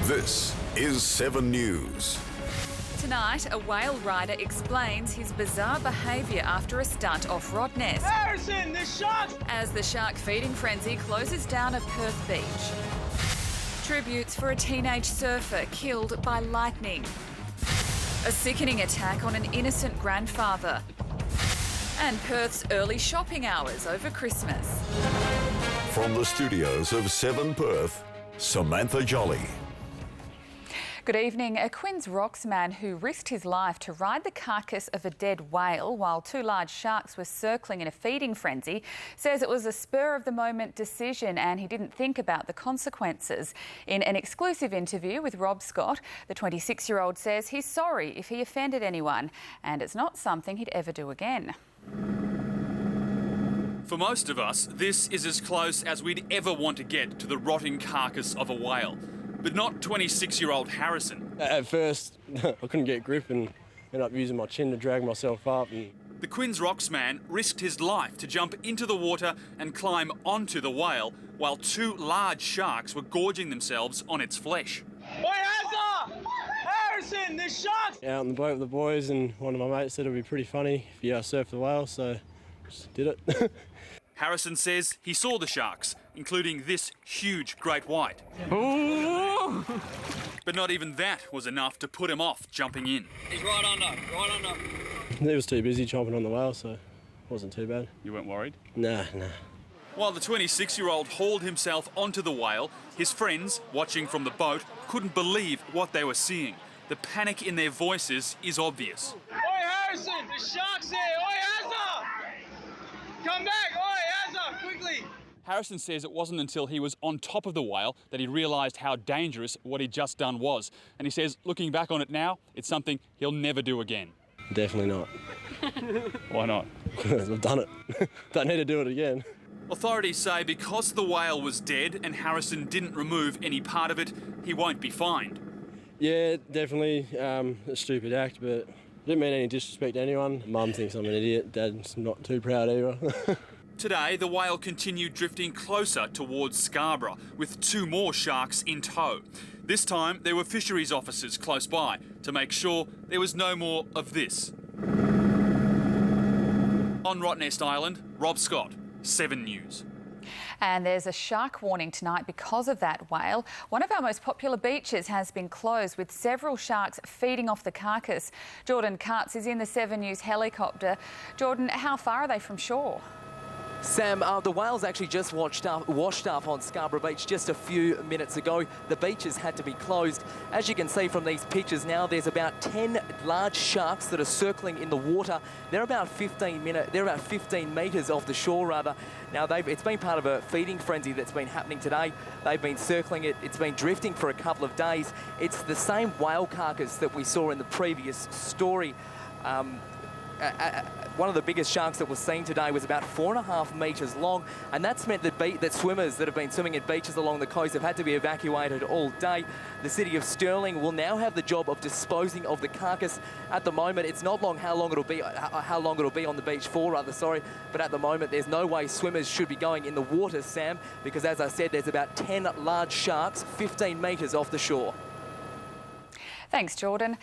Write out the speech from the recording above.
This is 7 News. Tonight, a whale rider explains his bizarre behaviour after a stunt off Rottnest. Harrison, the shark! As the shark feeding frenzy closes down a Perth beach. Tributes for a teenage surfer killed by lightning. A sickening attack on an innocent grandfather. And Perth's early shopping hours over Christmas. From the studios of 7 Perth, Samantha Jolly. Good evening. A Quinns Rocks man who risked his life to ride the carcass of a dead whale while 2 large sharks were circling in a feeding frenzy says it was a spur-of-the-moment decision and he didn't think about the consequences. In an exclusive interview with Rob Scott, the 26-year-old says he's sorry if he offended anyone and it's not something he'd ever do again. For most of us, this is as close as we'd ever want to get to the rotting carcass of a whale. But not 26-year-old Harrison. At first, I couldn't get grip and ended up using my chin to drag myself up. The Quinns Rocks man risked his life to jump into the water and climb onto the whale while 2 large sharks were gorging themselves on its flesh. Oi, Hazza! Harrison, the shark! Out on the boat with the boys, and one of my mates said it would be pretty funny if you surf the whale, so just did it. Harrison says he saw the sharks, including this huge great white. But not even that was enough to put him off jumping in. He's right under. He was too busy chomping on the whale, so it wasn't too bad. You weren't worried? Nah. While the 26-year-old hauled himself onto the whale, his friends, watching from the boat, couldn't believe what they were seeing. The panic in their voices is obvious. Oi, Harrison, the shark's there! Oi, Hazza! Come back! Oi, Hazza, quickly! Harrison says it wasn't until he was on top of the whale that he realised how dangerous what he'd just done was. And he says, looking back on it now, it's something he'll never do again. Definitely not. Why not? I've done it. Don't need to do it again. Authorities say because the whale was dead and Harrison didn't remove any part of it, he won't be fined. Yeah, definitely a stupid act, but didn't mean any disrespect to anyone. Mum thinks I'm an idiot. Dad's not too proud either. Today, the whale continued drifting closer towards Scarborough, with 2 more sharks in tow. This time, there were fisheries officers close by to make sure there was no more of this. On Rottnest Island, Rob Scott, 7 News. And there's a shark warning tonight because of that whale. One of our most popular beaches has been closed with several sharks feeding off the carcass. Jordan Katz is in the 7 News helicopter. Jordan, how far are they from shore? Sam, the whales actually just washed up on Scarborough Beach just a few minutes ago. The beaches had to be closed. As you can see from these pictures now, there's about 10 large sharks that are circling in the water. They're about 15 metres off the shore, rather. Now, it's been part of a feeding frenzy that's been happening today. They've been circling it. It's been drifting for a couple of days. It's the same whale carcass that we saw in the previous story. One of the biggest sharks that was seen today was about 4.5 metres long, and that's meant that swimmers that have been swimming at beaches along the coast have had to be evacuated all day. The city of Stirling will now have the job of disposing of the carcass. At the moment, it's not long how long it'll be on the beach for, but at the moment there's no way swimmers should be going in the water, Sam, because as I said, there's about 10 large sharks 15 metres off the shore. Thanks, Jordan.